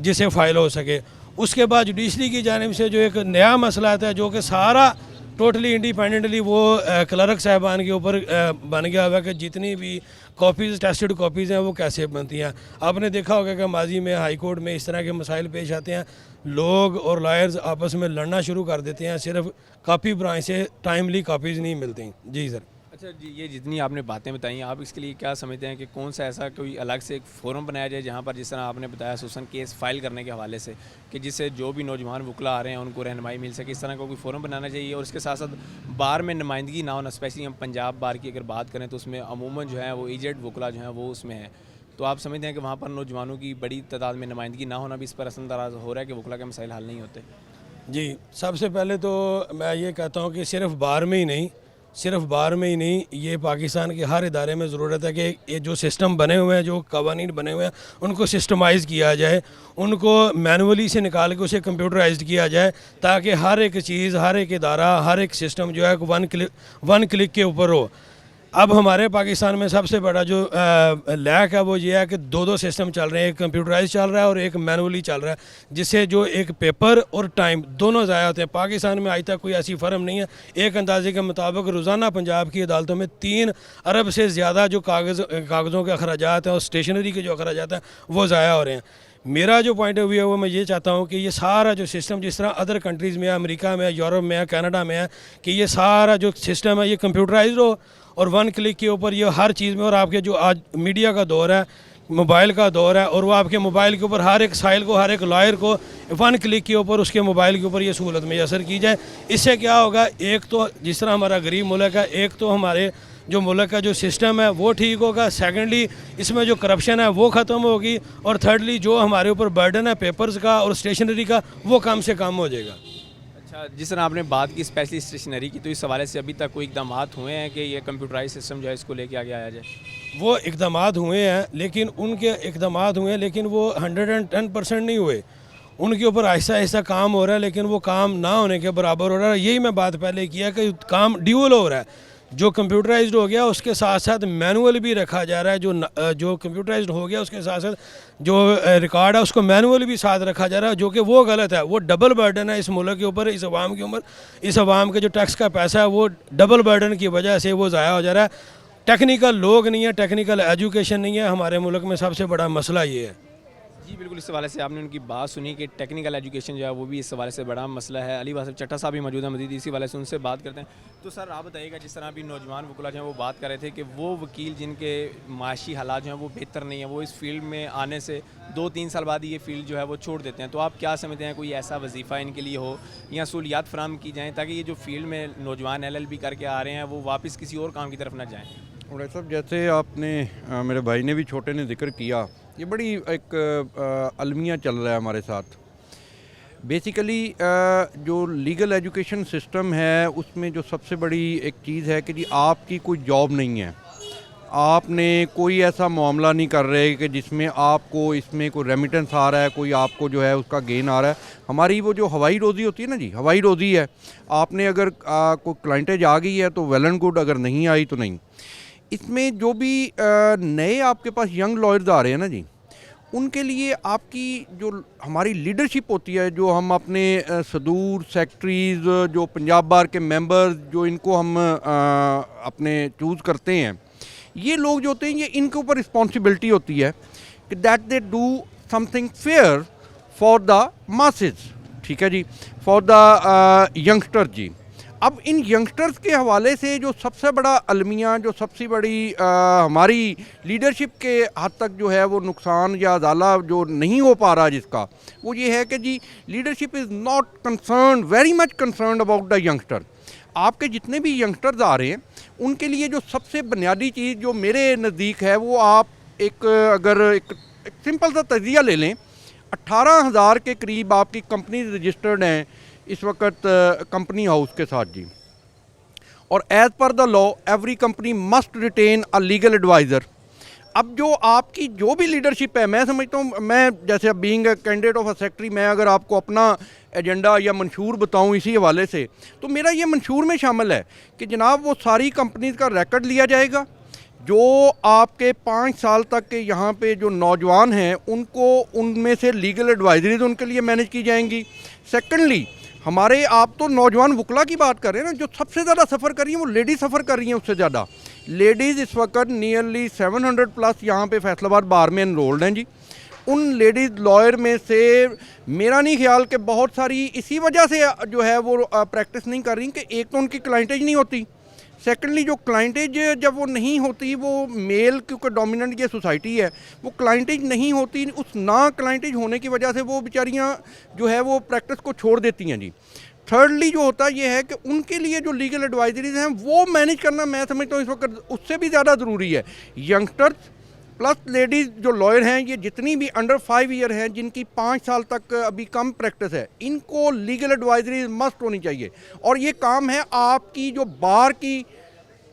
Speaker 10: जिसे फ़ाइल हो सके। उसके बाद जुडिशरी की जानिब से जो एक नया मसला आता है जो कि सारा टोटली इंडिपेंडेंटली वो क्लर्क साहबान के ऊपर बन गया हुआ कि जितनी भी कॉपीज़ टेस्टेड कॉपीज़ हैं वो कैसे बनती हैं। आपने देखा होगा कि माजी में हाई कोर्ट में इस तरह के मसाइल पेश आते हैं, लोग और लॉयर्स आपस में लड़ना शुरू कर देते हैं सिर्फ कॉपी ब्रांच से टाइमली कॉपीज़ नहीं मिलती। जी सर।
Speaker 3: अच्छा जी, ये जितनी आपने बातें बताई आप इसके लिए क्या समझते हैं कि कौन सा ऐसा कोई अलग से एक फोरम बनाया जाए जहाँ पर जिस तरह आपने बताया सुसन केस फाइल करने के हवाले से कि जिससे जो भी नौजवान वकला आ रहे हैं उनको रहनुमाई मिल सके, इस तरह का कोई फोरम बनाना चाहिए। और इसके साथ साथ बार में नुमाइंदगी ना होना, स्पेशली हम पंजाब बार की अगर बात करें तो उसमें अमूमन जो है वो एजेड वकला जो हैं वो उसमें है, तो आप समझते हैं कि वहाँ पर नौजवानों की बड़ी तादाद में नुमाइंदगी ना होना भी इस पर असरअंदाज हो रहा है कि वकला के मसाइल हल नहीं होते?
Speaker 10: जी, सबसे पहले तो मैं ये कहता हूँ कि सिर्फ बार में ही नहीं ये पाकिस्तान के हर इदारे में ज़रूरत है कि ये जो सिस्टम बने हुए हैं, जो कवानीन बने हुए हैं, उनको सिस्टमाइज़ किया जाए, उनको मैनुअली से निकाल के उसे कंप्यूटराइज्ड किया जाए ताकि हर एक चीज़, हर एक इदारा, हर एक सिस्टम जो है वन क्लिक के ऊपर हो। अब हमारे पाकिस्तान में सबसे बड़ा जो लैक है वो ये है कि 2 सिस्टम चल रहे हैं, एक कंप्यूटराइज चल रहा है और एक मैनुअली चल रहा है, जिससे जो एक पेपर और टाइम दोनों ज़ाया होते हैं। पाकिस्तान में आज तक कोई ऐसी फर्म नहीं है। एक अंदाजे के मुताबिक रोज़ाना पंजाब की अदालतों में 3 अरब से ज़्यादा जो कागज़ों के अखराजात हैं और स्टेशनरी के जो अखराजात हैं वो ज़ाया हो रहे हैं। मेरा जो पॉइंट ऑफ व्यू है वो मैं ये चाहता हूँ कि ये सारा जो सिस्टम जिस तरह अदर कंट्रीज़ में है, अमेरिका में है, यूरोप में है, कनाडा में है, कि ये सारा जो सिस्टम है ये कंप्यूटराइज हो और वन क्लिक के ऊपर ये हर चीज़ में। और आपके जो आज मीडिया का दौर है, मोबाइल का दौर है, और वो आपके मोबाइल के ऊपर हर एक साइल को, हर एक लॉयर को वन क्लिक के ऊपर उसके मोबाइल के ऊपर ये सहूलत मैसर की जाए। इससे क्या होगा, एक तो जिस तरह हमारा गरीब मुल्क है, एक तो हमारे जो मुल्क का जो सिस्टम है वो ठीक होगा, सेकेंडली इसमें जो करप्शन है वो ख़त्म होगी, और थर्डली जो हमारे ऊपर बर्डन है पेपर्स का और स्टेशनरी का वो कम से कम हो जाएगा।
Speaker 3: अच्छा, जिस तरह आपने बात की स्पेशली स्टेशनरी की, तो इस हवाले से अभी तक कोई इकदाम हुए हैं कि ये कंप्यूटराइज सिस्टम जो है इसको लेके आगे आया जाए?
Speaker 10: वो इकदाम हुए हैं, लेकिन उनके इकदाम हुए हैं लेकिन वो 110% नहीं हुए। उनके ऊपर ऐसा ऐसा काम हो रहा है लेकिन वो काम ना होने के बराबर हो रहा है। यही मैं बात पहले किया कि काम ड्यूअल हो रहा है, जो कंप्यूटराइज्ड हो गया उसके साथ साथ मैनुअल भी रखा जा रहा है। जो कंप्यूटराइज्ड हो गया उसके साथ साथ जो रिकॉर्ड है उसको मैनुअल भी साथ रखा जा रहा है, जो कि वो गलत है। वो डबल बर्डन है इस मुल्क के ऊपर, इस अवाम के ऊपर। इस अवाम के जो टैक्स का पैसा है वो डबल बर्डन की वजह से वो ज़ाया हो जा रहा है। टेक्निकल लोग नहीं है, टेक्निकल एजुकेशन नहीं है। हमारे मुल्क में सबसे बड़ा मसला ये है।
Speaker 3: जी बिल्कुल, इस हवाले से आपने उनकी बात सुनी कि टेक्निकल एजुकेशन जो है वो भी इस हवाले से बड़ा मसला है। अली वासिफ चट्टा साहब भी मौजूद हैं, मज़ीद इसी हवाले से उनसे बात करते हैं। तो सर आप बताइएगा, जिस तरह अभी नौजवान वकला जो हैं वो बात कर रहे थे कि वो वकील जिनके माशी हालात जो हैं वो बेहतर नहीं है, वो इस फील्ड में आने से 2-3 साल बाद ये फील्ड जो है वो छोड़ देते हैं, तो आप क्या समझते हैं कोई ऐसा वजीफ़ा इनके लिए हो या सहूलियात फराम की जाएँ ताकि ये जो फील्ड में नौजवान LLB करके आ रहे हैं वो वापस किसी और काम की तरफ ना जाएँ?
Speaker 11: और सब जैसे आपने मेरे भाई ने भी छोटे ने जिक्र किया, ये बड़ी एक अलमिया चल रहा है हमारे साथ। बेसिकली जो लीगल एजुकेशन सिस्टम है उसमें जो सबसे बड़ी एक चीज़ है कि जी आपकी कोई जॉब नहीं है, आपने कोई ऐसा मामला नहीं कर रहे कि जिसमें आपको इसमें कोई रेमिटेंस आ रहा है, कोई आपको जो है उसका गेन आ रहा है। हमारी वो जो हवाई रोज़ी होती है ना जी, हवाई रोज़ी है। आपने अगर कोई क्लाइंटेज आ गई है तो वेल एंड गुड, अगर नहीं आई तो नहीं। इसमें जो भी नए आपके पास यंग लॉयर्स आ रहे हैं ना जी, उनके लिए आपकी जो हमारी लीडरशिप होती है, जो हम अपने सदूर सेक्रेटरीज़, जो पंजाब बार के मेंबर्स, जो इनको हम अपने चूज़ करते हैं, ये लोग जो होते हैं ये इनके ऊपर रिस्पॉन्सिबिलिटी होती है कि that they do something fair for the masses, ठीक है जी, फॉर द यंगस्टर जी। अब इन यंगस्टर्स के हवाले से जो सबसे बड़ा अलमिया, जो सबसे बड़ी हमारी लीडरशिप के हद तक जो है वो नुकसान या अदाला जो नहीं हो पा रहा जिसका, वो ये है कि जी leadership is not concern, very much concern about the youngster. आपके जितने भी यंगस्टर्स आ रहे हैं उनके लिए जो सबसे बुनियादी चीज़ जो मेरे नज़दीक है वो आप अगर एक सिंपल सा तजिया ले लें। 18,000 के करीब आपकी कंपनी रजिस्टर्ड हैं इस वक्त कंपनी हाउस के साथ जी, और as per the law every company must retain a legal adviser. अब जो आपकी जो भी लीडरशिप है, मैं समझता हूँ, मैं जैसे being a candidate of a secretary, मैं अगर आपको अपना एजेंडा या मंशूर बताऊँ इसी हवाले से, तो मेरा ये मंशूर में शामिल है कि जनाब वो सारी कंपनीज़ का रिकॉर्ड लिया जाएगा, जो आपके 5 साल तक के यहाँ पे जो नौजवान हैं उनको उनमें से लीगल एडवाइजरीज उनके लिए मैनेज की जाएंगी। सेकेंडली, हमारे आप तो नौजवान वकला की बात कर रहे हैं ना, जो सबसे ज़्यादा सफ़र कर रही हैं वो लेडीज़ सफ़र कर रही हैं। उससे ज़्यादा लेडीज़ इस वक्त नियरली 700+ यहाँ पे फैसलाबाद बार में एनरोल्ड हैं जी। उन लेडीज़ लॉयर में से मेरा नहीं ख्याल कि बहुत सारी इसी वजह से जो है वो प्रैक्टिस नहीं कर रही कि एक तो उनकी क्लाइंटेज नहीं होती, सेकेंडली जो क्लाइंटेज जब वो नहीं होती, वो मेल क्योंकि डोमिनेंट ये सोसाइटी है, वो क्लाइंटेज नहीं होती, उस ना क्लाइंटेज होने की वजह से वो बेचारियाँ जो है वो प्रैक्टिस को छोड़ देती हैं जी। थर्डली जो होता ये है कि उनके लिए जो लीगल एडवाइजरीज हैं वो मैनेज करना मैं समझता हूँ इस वक्त उससे भी ज़्यादा ज़रूरी है। यंगस्टर्स प्लस लेडीज़ जो लॉयर हैं, ये जितनी भी अंडर 5 ईयर हैं जिनकी 5 साल तक अभी कम प्रैक्टिस है, इनको लीगल एडवाइजरी मस्ट होनी चाहिए। और ये काम है आपकी जो बार की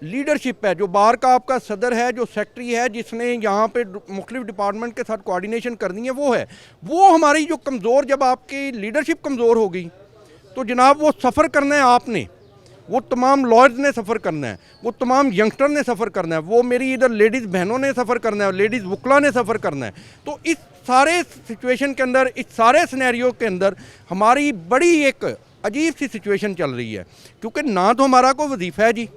Speaker 11: लीडरशिप है, जो बार का आपका सदर है, जो सेक्रेटरी है, जिसने यहाँ पे मुख्तलिफ डिपार्टमेंट के साथ कोऑर्डिनेशन करनी है, वो है। वो हमारी जो कमज़ोर, जब आपकी लीडरशिप कमज़ोर होगी तो जनाब वो सफ़र करना है आपने, वो तमाम लॉयर्स ने सफ़र करना है, वो तमाम यंगस्टर ने सफ़र करना है, वो मेरी इधर लेडीज़ बहनों ने सफ़र करना है, लेडीज़ वकला ने सफ़र करना है। तो इस सारे सिचुएशन के अंदर, इस सारे सिनेरियो के अंदर हमारी बड़ी एक अजीब सी सिचुएशन चल रही है, क्योंकि ना तो हमारा कोई वजीफ़ा है जी,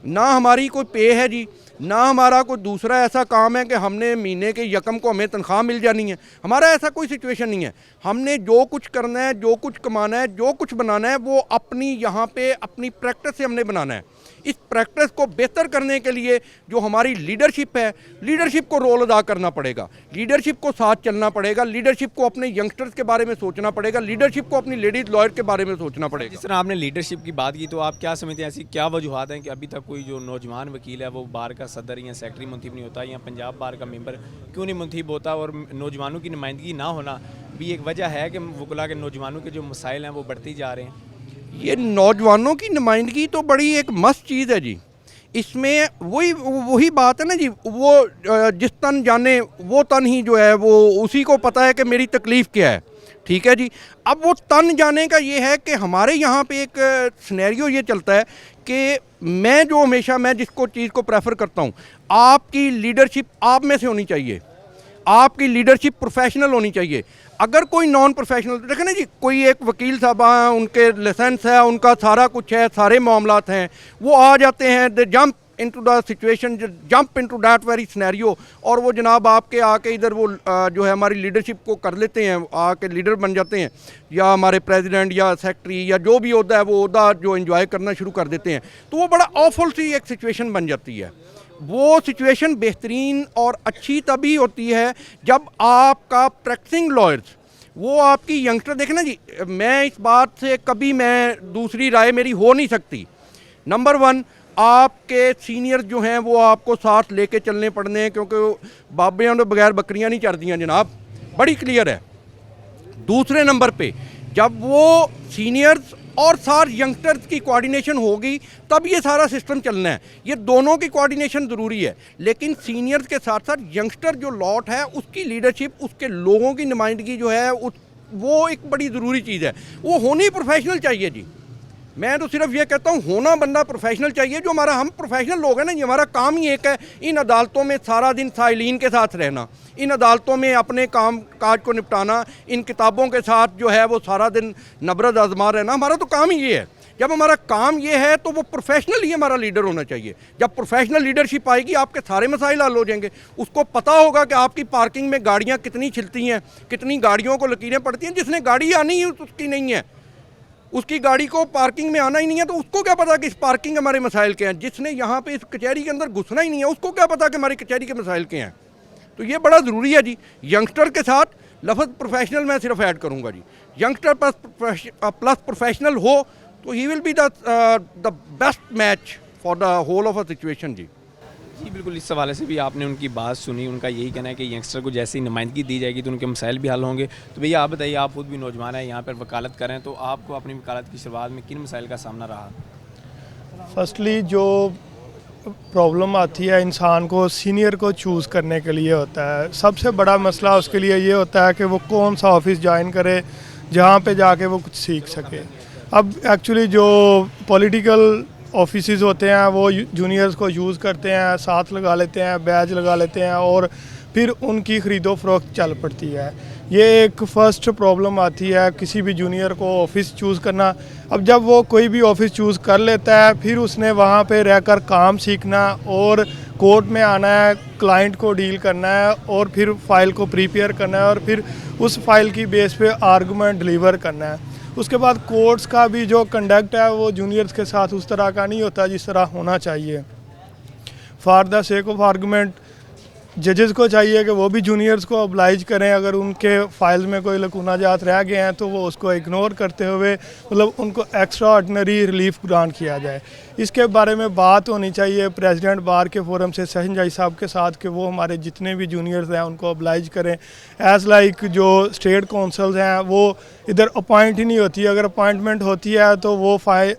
Speaker 11: ना हमारी कोई पे है जी, ना हमारा कोई दूसरा ऐसा काम है कि हमने महीने के यकम को हमें तनख्वाह मिल जानी है। हमारा ऐसा कोई सिचुएशन नहीं है। हमने जो कुछ करना है, जो कुछ कमाना है, जो कुछ बनाना है, वो अपनी यहाँ पे अपनी प्रैक्टिस से हमने बनाना है। इस प्रैक्टिस को बेहतर करने के लिए जो हमारी लीडरशिप है, लीडरशिप को रोल अदा करना पड़ेगा, लीडरशिप को साथ चलना पड़ेगा, लीडरशिप को अपने यंगस्टर्स के बारे में सोचना पड़ेगा, लीडरशिप को अपनी लेडीज़ लॉयर के बारे में सोचना पड़ेगा।
Speaker 3: जिस तरह आपने लीडरशिप की बात की, तो आप क्या समझते हैं, ऐसी क्या वजूहत हैं कि अभी तक कोई जो नौजवान वकील है वो बार का सदर या सेक्रेटरी मुंतखब नहीं होता, या पंजाब बार का मेंबर क्यों नहीं मुंतखब होता, और नौजवानों की नुमाइंदगी ना होना भी एक वजह है कि वकला के नौजवानों के जो मसाइल हैं वो बढ़ते जा रहे हैं?
Speaker 11: ये नौजवानों की नुमाइंदगी तो बड़ी एक मस्त चीज़ है जी। इसमें वही बात है ना जी, वो जिस तन जाने वो तन ही जो है वो उसी को पता है कि मेरी तकलीफ़ क्या है, ठीक है जी। अब वो तन जाने का ये है कि हमारे यहाँ पे एक सिनेरियो ये चलता है कि मैं जिसको चीज़ को प्रेफर करता हूँ, आपकी लीडरशिप आप में से होनी चाहिए, आपकी लीडरशिप प्रोफेशनल होनी चाहिए। अगर कोई नॉन प्रोफेशनल, देखें ना जी, कोई एक वकील साहब हैं, उनके लाइसेंस है, उनका सारा कुछ है, सारे मामलात हैं, वो आ जाते हैं, they jump into the situation, jump into that very scenario, और वो जनाब आपके आके इधर वो जो है हमारी लीडरशिप को कर लेते हैं, आके लीडर बन जाते हैं, या हमारे प्रेसिडेंट या सेक्रेटरी या जो भी होता है वो होता जो एंजॉय करना शुरू कर देते हैं। तो वो बड़ा ऑफुल सी एक सिचुएशन बन जाती है। वो सिचुएशन बेहतरीन और अच्छी तभी होती है जब आपका प्रैक्टिसिंग लॉयर्स, वो आपकी यंगस्टर, देखें ना जी, मैं इस बात से कभी मैं दूसरी राय मेरी हो नहीं सकती। नंबर 1, आपके सीनियर जो हैं वो आपको साथ लेके चलने पड़ने हैं, क्योंकि बाबियाँ तो बगैर बकरियाँ नहीं चढ़ती जनाब, बड़ी क्लियर है। दूसरे नंबर पे जब वो सीनियर्स और सारे यंगस्टर्स की कोऑर्डिनेशन होगी तब ये सारा सिस्टम चलना है। ये दोनों की कोऑर्डिनेशन ज़रूरी है, लेकिन सीनियर्स के साथ साथ यंगस्टर जो लॉट है उसकी लीडरशिप, उसके लोगों की नुमाइंदगी जो है वो एक बड़ी ज़रूरी चीज़ है। वो होनी प्रोफेशनल चाहिए जी। मैं तो सिर्फ ये कहता हूँ, होना बंदा प्रोफेशनल चाहिए। जो हम प्रोफेशनल लोग हैं ना, ये हमारा काम ही एक है, इन अदालतों में सारा दिन साइलीन के साथ रहना, इन अदालतों में अपने काम काज को निपटाना, इन किताबों के साथ जो है वो सारा दिन नबरद आजमा रहना, हमारा तो काम ही ये है। जब हमारा काम ये है तो वो प्रोफेशनल ही हमारा लीडर होना चाहिए। जब प्रोफेशनल लीडरशिप आएगी, आपके सारे मसाइल हल हो जाएंगे। उसको पता होगा कि आपकी पार्किंग में गाड़ियाँ कितनी छिलती हैं, कितनी गाड़ियों को लकीरें पड़ती हैं। जिसने गाड़ी आनी है उसकी नहीं है, उसकी गाड़ी को पार्किंग में आना ही नहीं है, तो उसको क्या पता कि इस पार्किंग हमारे मसाइल के हैं। जिसने यहाँ पे इस कचहरी के अंदर घुसना ही नहीं है, उसको क्या पता कि हमारी कचहरी के मसाइल के हैं। तो ये बड़ा ज़रूरी है जी। यंगस्टर के साथ लफ्ज़ प्रोफेशनल मैं सिर्फ ऐड करूँगा जी। यंगस्टर प्लस प्रोफेशनल हो तो he will be the best match for the whole of a situation जी।
Speaker 3: जी बिल्कुल, इस हवाले से भी आपने उनकी बात सुनी। उनका यही कहना है कि यंगस्टर को जैसी नुमाइंदगी दी जाएगी तो उनके मसाइल भी हल होंगे। तो भैया आप बताइए, आप खुद भी नौजवान हैं, यहाँ पर वकालत करें, तो आपको अपनी वकालत की शुरुआत में किन मसाइल का सामना रहा?
Speaker 12: फर्स्टली जो प्रॉब्लम आती है इंसान को सीनियर को चूज़ करने के लिए होता है, सबसे बड़ा मसला उसके लिए ये होता है कि वो कौन सा ऑफिस ज्वाइन करे जहाँ पे जाके वो कुछ सीख सके। अब एक्चुअली जो पॉलिटिकल ऑफिसेस होते हैं वो जूनियर्स को यूज़ करते हैं, साथ लगा लेते हैं, बैच लगा लेते हैं और फिर उनकी ख़रीदो फरोख्त चल पड़ती है। ये एक फ़र्स्ट प्रॉब्लम आती है किसी भी जूनियर को ऑफ़िस चूज़ करना। अब जब वो कोई भी ऑफ़िस चूज़ कर लेता है फिर उसने वहाँ पे रहकर काम सीखना और कोर्ट में आना है, क्लाइंट को डील करना है और फिर फ़ाइल को प्रिपेयर करना है और फिर उस फाइल की बेस पे आर्गूमेंट डिलीवर करना है। उसके बाद कोर्ट्स का भी जो कंडक्ट है वो जूनियर्स के साथ उस तरह का नहीं होता जिस तरह होना चाहिए। For the sake of argument जजेस को चाहिए कि वो भी जूनियर्स को ऑब्लाइज करें, अगर उनके फाइल्स में कोई लकूनाजात रह गए हैं तो वो उसको इग्नोर करते हुए मतलब उनको एक्स्ट्रा ऑर्डिनरी रिलीफ ग्रांट किया जाए। इसके बारे में बात होनी चाहिए प्रेसिडेंट बार के फोरम से सेशन जज साहब के साथ कि वो हमारे जितने भी जूनियर्स हैं उनको ऑब्लाइज करें। एज़ लाइक जो स्टेट काउंसिल्स हैं वो इधर अपॉइंट ही नहीं होती, अगर अपॉइंटमेंट होती है तो वो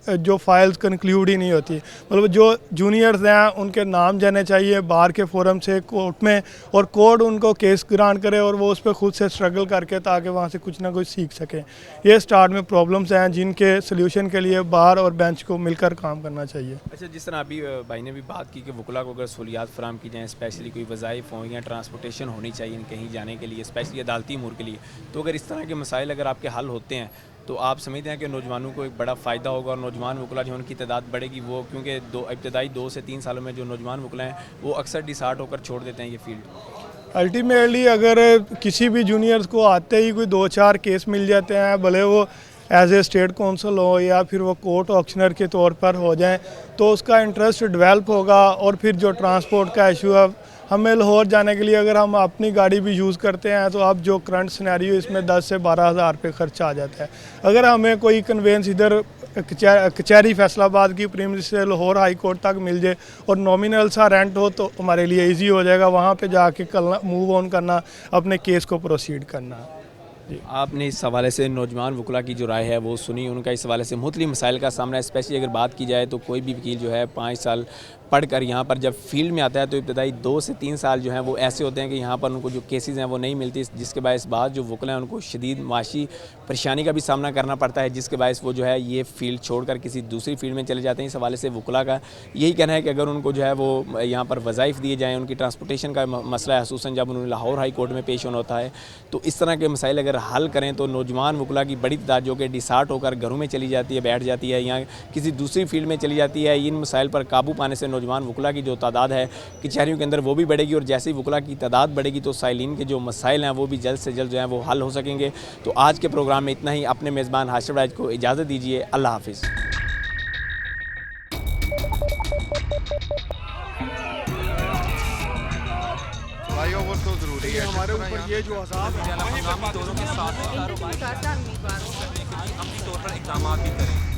Speaker 12: जो फाइल्स कंक्लूड ही नहीं होती। मतलब जो जूनियर्स हैं उनके नाम जाने चाहिए बार के फोरम से कोर्ट में और कोर्ट उनको केस ग्रांट करे और वो उस पर खुद से स्ट्रगल करके ताकि वहाँ से कुछ ना कुछ सीख सकें। ये स्टार्ट में प्रॉब्लम्स हैं जिनके सोल्यूशन के लिए बार और बेंच को मिलकर काम करना चाहिए।
Speaker 3: अच्छा, जिस तरह अभी भाई ने भी बात की कि वकला को अगर सहूलियात फराम की जाएँ, स्पेशली कोई वज़ाइफ हों या ट्रांसपोर्टेशन होनी चाहिए कहीं जाने के लिए, स्पेशली अदालती अमूर के लिए, तो अगर इस तरह के मसाइल अगर आपके हल होते हैं तो आप समझते हैं कि नौजवानों को एक बड़ा फ़ायदा होगा और नौजवान वकला जो उनकी तादाद बढ़ेगी वो, क्योंकि इब्तदाई 2 से 3 सालों में जो नौजवान वकला हैं वो अक्सर डिसार्ट होकर छोड़ देते हैं ये फील्ड।
Speaker 12: अल्टीमेटली अगर किसी भी जूनियर्स को आते ही कोई 2-4 केस मिल जाते हैं, भले वो एज ए स्टेट काउंसिल हो या फिर वो कोर्ट ऑक्शनर के तौर पर हो जाएं, तो उसका इंटरेस्ट डेवलप होगा। और फिर जो ट्रांसपोर्ट का इशू है, हमें लाहौर जाने के लिए अगर हम अपनी गाड़ी भी यूज़ करते हैं तो अब जो करंट सिनेरियो इसमें 10 से 12 हज़ार रुपये खर्चा आ जाता है। अगर हमें कोई कन्वेंस इधर कचहरी फैसलाबाद की प्रीमिस से लाहौर हाई कोर्ट तक मिल जाए और नॉमिनल सा रेंट हो तो हमारे लिए इजी हो जाएगा वहाँ पे जाके मूव ऑन करना, अपने केस को प्रोसीड करना।
Speaker 3: आपने इस हवाले से नौजवान वकला की जो राय है वो सुनी, उनका इस हवाले से मुख्तलिफ मसाइल का सामना है। स्पेशली अगर बात की जाए तो कोई भी वकील जो है 5 साल पढ़कर यहाँ पर जब फील्ड में आता है तो इब्तदाई 2 से 3 साल जो हैं वो ऐसे होते हैं कि यहाँ पर उनको जो केसेस हैं वो नहीं मिलती, जिसके बायस बाद जो वकला हैं उनको शदीद माशी परेशानी का भी सामना करना पड़ता है, जिसके बायस वो जो है ये फील्ड छोड़कर किसी दूसरी फील्ड में चले जाते हैं। इस हवाले से वकला का यही कहना है कि अगर उनको जो है वो यहाँ पर वज़ाइफ दिए जाएँ, उनकी ट्रांसपोर्टेशन का मसला है, खुसूसन जब उन्हें लाहौर हाई कोर्ट में पेश होना होता है, तो इस तरह के मसाइल अगर हल करें तो नौजवान वकला की बड़ी तादाद जो कि डिसार्ट होकर घरों में चली जाती है, बैठ जाती है या किसी दूसरी फील्ड में चली जाती है, इन मसाइल पर काबू पाने से नौजवान वकला की जो तादाद है कचहरियों के अंदर वो भी बढ़ेगी और जैसे ही वकला की तादाद बढ़ेगी तो साइलिन के जो मसाइल हैं वो भी जल्द से जल्द जो हैं वो हल हो सकेंगे। तो आज के प्रोग्राम में इतना ही। अपने मेज़बान हाशिर राज को इजाज़त दीजिए। अल्लाह हाफिज़।
Speaker 1: फ्लाईओवर तो ज़रूरी है हमारे ऊपर, ये जो अज़ाब
Speaker 2: दोनों के साथ अपनी तौर पर इक़दाम भी करें।